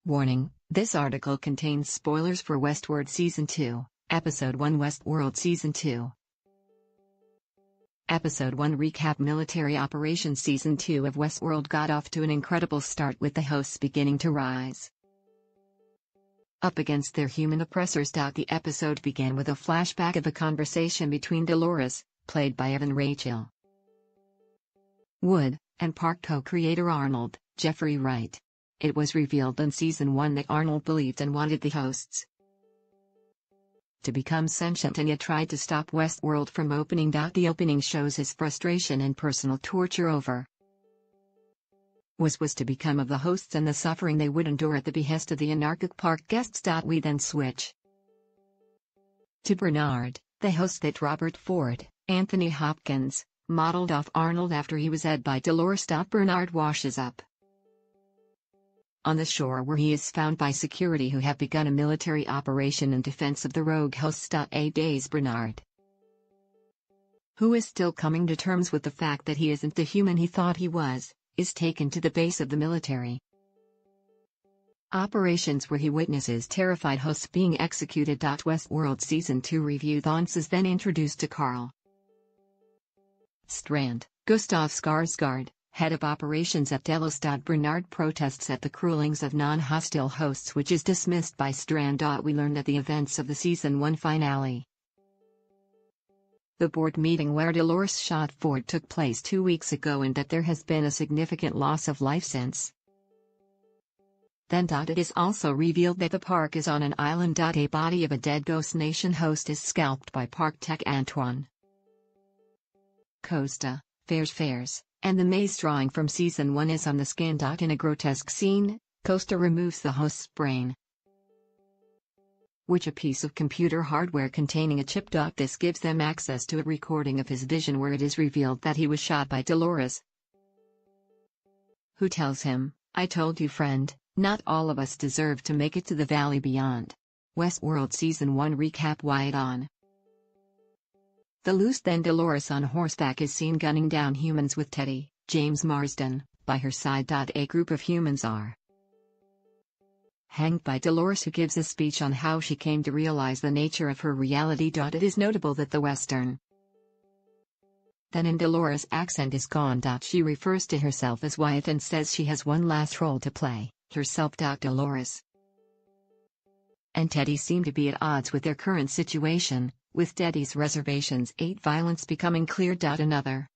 Warning, this article contains spoilers for Westward Season 2, Episode 1 Westworld Season 2. Episode 1 Recap Military Operation Season 2 of Westworld got off to an incredible start with the hosts beginning to rise up against their human oppressors. The episode began with a flashback of a conversation between Dolores, played by Evan Rachel Wood, and Park co-creator Arnold, Jeffrey Wright. It was revealed in Season 1 that Arnold believed and wanted the hosts to become sentient and yet tried to stop Westworld from opening. The opening shows his frustration and personal torture over was to become of the hosts and the suffering they would endure at the behest of the anarchic park guests. We then switch to Bernard, the host that Robert Ford, Anthony Hopkins, modeled off Arnold after he was ed by Dolores. Bernard washes up on the shore where he is found by security who have begun a military operation in defense of the rogue hosts. A days Bernard, who is still coming to terms with the fact that he isn't the human he thought he was, is taken to the base of the military operations where he witnesses terrified hosts being executed. Westworld Season 2 review. Thons is then introduced to Carl Strand, Gustav Skarsgård, head of operations at Delos. Bernard protests at the cruelings of non-hostile hosts, which is dismissed by Strand. We learn that the events of the Season 1 finale, the board meeting where Dolores shot Ford, took place 2 weeks ago and that there has been a significant loss of life since then. It is also revealed that the park is on an island. A body of a dead Ghost Nation host is scalped by park tech Antoine Costa. Fairs, and the maze drawing from Season 1 is on the skin. In a grotesque scene, Costa removes the host's brain, which a piece of computer hardware containing a chip. This gives them access to a recording of his vision where it is revealed that he was shot by Dolores, who tells him, "I told you, friend, not all of us deserve to make it to the valley beyond." Westworld Season 1 recap. Wyatt on the loose. Then Dolores on horseback is seen gunning down humans with Teddy, James Marsden, by her side. A group of humans are hanged by Dolores, who gives a speech on how she came to realize the nature of her reality. It is notable that the Western then in Dolores' accent is gone. She refers to herself as Wyatt and says she has one last role to play, herself. Dolores and Teddy seem to be at odds with their current situation, with Teddy's reservations violence becoming clear. Another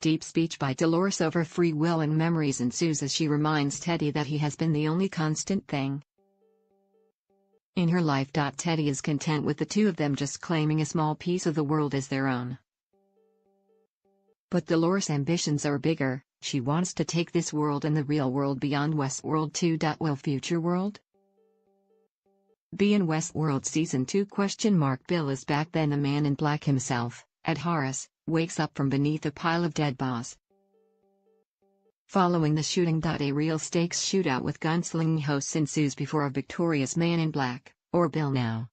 deep speech by Dolores over free will and memories ensues as she reminds Teddy that he has been the only constant thing in her life. Teddy is content with the two of them just claiming a small piece of the world as their own. But Dolores' ambitions are bigger. She wants to take this world and the real world beyond Westworld 2. Will future world be in Westworld Season 2? Bill is back. Then the man in black himself, Ed Harris, wakes up from beneath a pile of dead bodies following the shooting. A real stakes shootout with gunslinging hosts ensues before a victorious man in black, or Bill now,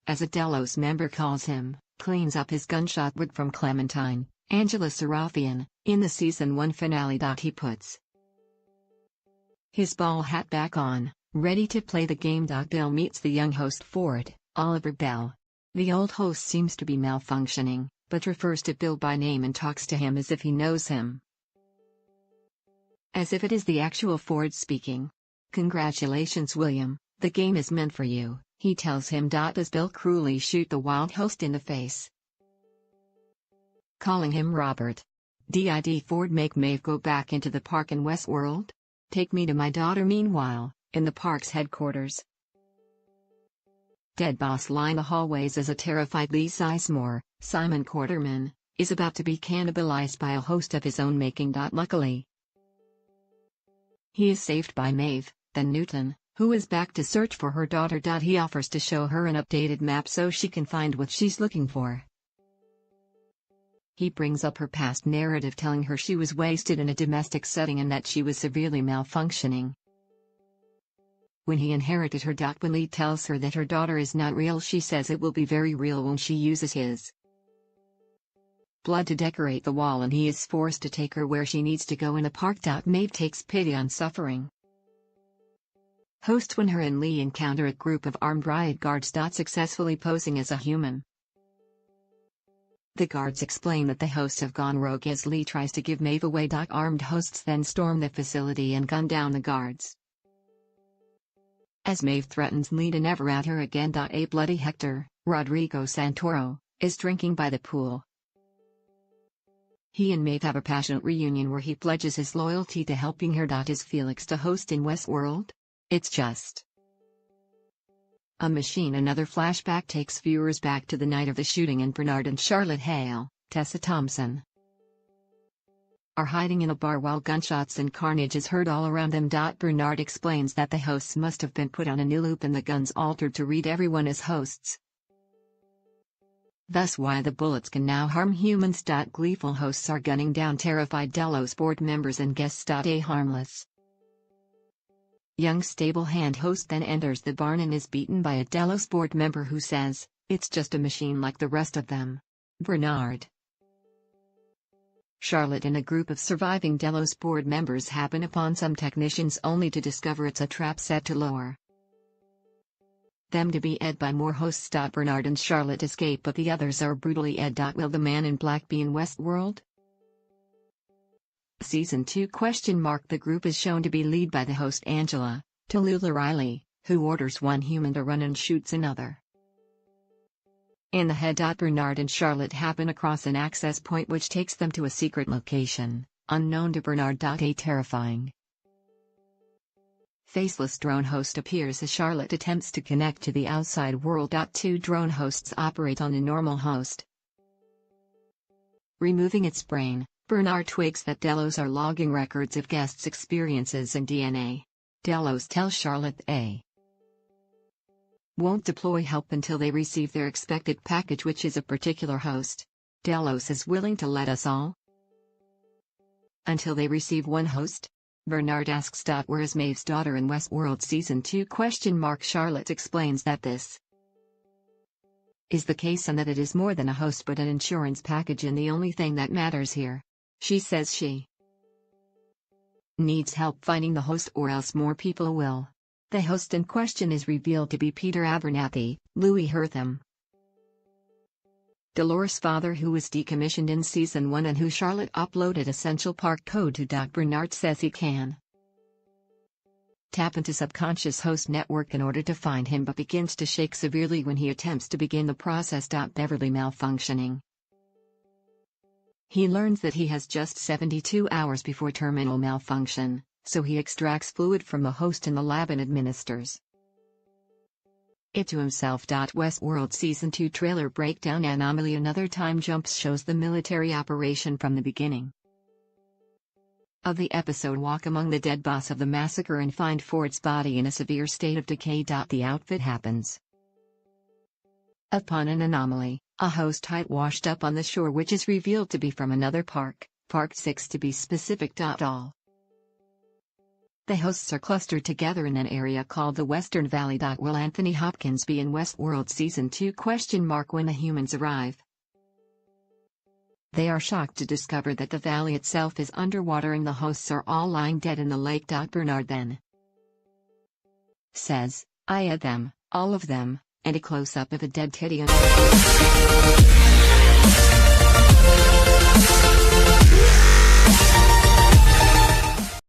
as a Delos member calls him, cleans up his gunshot wound from Clementine, Angela Serafian, in the Season 1 finale. He puts his ball hat back on, ready to play the game. Bill meets the young host Ford, Oliver Bell. The old host seems to be malfunctioning, but refers to Bill by name and talks to him as if he knows him, as if it is the actual Ford speaking. "Congratulations, William, the game is meant for you," he tells him. As Bill cruelly shoot the wild host in the face, calling him Robert. Did Ford make Maeve go back into the park in Westworld? Take me to my daughter. Meanwhile, in the park's headquarters, dead boss line the hallways as a terrified Lee Sizemore, Simon Quarterman, is about to be cannibalized by a host of his own making. Luckily, he is saved by Maeve, then Newton, who is back to search for her daughter. He offers to show her an updated map so she can find what she's looking for. He brings up her past narrative, telling her she was wasted in a domestic setting and that she was severely malfunctioning when he inherited her. When Lee tells her that her daughter is not real, she says it will be very real when she uses his blood to decorate the wall, and he is forced to take her where she needs to go in a park. Maeve takes pity on suffering host when her and Lee encounter a group of armed riot guards. Successfully posing as a human. The guards explain that the hosts have gone rogue as Lee tries to give Maeve away. Armed hosts then storm the facility and gun down the guards. As Maeve threatens Lee to never at her again. A bloody Hector, Rodrigo Santoro, is drinking by the pool. He and Maeve have a passionate reunion where he pledges his loyalty to helping her. Is Felix to host in Westworld? It's just a machine. Another flashback takes viewers back to the night of the shooting, and Bernard and Charlotte Hale, Tessa Thompson, are hiding in a bar while gunshots and carnage is heard all around them. Bernard explains that the hosts must have been put on a new loop and the guns altered to read everyone as hosts. Thus why the bullets can now harm humans. Gleeful hosts are gunning down terrified Delos board members and guests. A harmless young stable hand host then enters the barn and is beaten by a Delos board member who says, "It's just a machine like the rest of them." Bernard, Charlotte and a group of surviving Delos board members happen upon some technicians only to discover it's a trap set to lure them to be ed by more hosts. Bernard and Charlotte escape, but the others are brutally ed. Will the man in black be in Westworld? Season 2? The group is shown to be led by the host Angela, Tallulah Riley, who orders one human to run and shoots another in the head. Bernard and Charlotte happen across an access point which takes them to a secret location, unknown to Bernard. A terrifying faceless drone host appears as Charlotte attempts to connect to the outside world. Two drone hosts operate on a normal host, removing its brain. Bernard twigs that Delos are logging records of guests' experiences and DNA. Delos tells Charlotte they won't deploy help until they receive their expected package, which is a particular host. Delos is willing to let us all until they receive one host? Bernard asks. Where is Maeve's daughter in Westworld Season 2? Charlotte explains that this is the case and that it is more than a host but an insurance package, and the only thing that matters here. She says she needs help finding the host or else more people will. The host in question is revealed to be Peter Abernathy, Louis Hertham, Dolores' father, who was decommissioned in Season 1 and who Charlotte uploaded Essential Park code to. Bernard says he can tap into subconscious host network in order to find him, but begins to shake severely when he attempts to begin the process. Beverly malfunctioning. He learns that he has just 72 hours before terminal malfunction, so he extracts fluid from the host in the lab and administers it to himself. Westworld Season 2 trailer breakdown. Anomaly. Another time jump shows the military operation from the beginning of the episode. Walk among the dead boss of the massacre and find Ford's body in a severe state of decay. The outfit happens upon an anomaly, a host height washed up on the shore, which is revealed to be from another park, Park 6 to be specific. All the hosts are clustered together in an area called the Western Valley. Will Anthony Hopkins be in Westworld Season 2? When the humans arrive, they are shocked to discover that the valley itself is underwater and the hosts are all lying dead in the lake. Bernard then says, "I ate them, all of them," and a close-up of a dead teddy.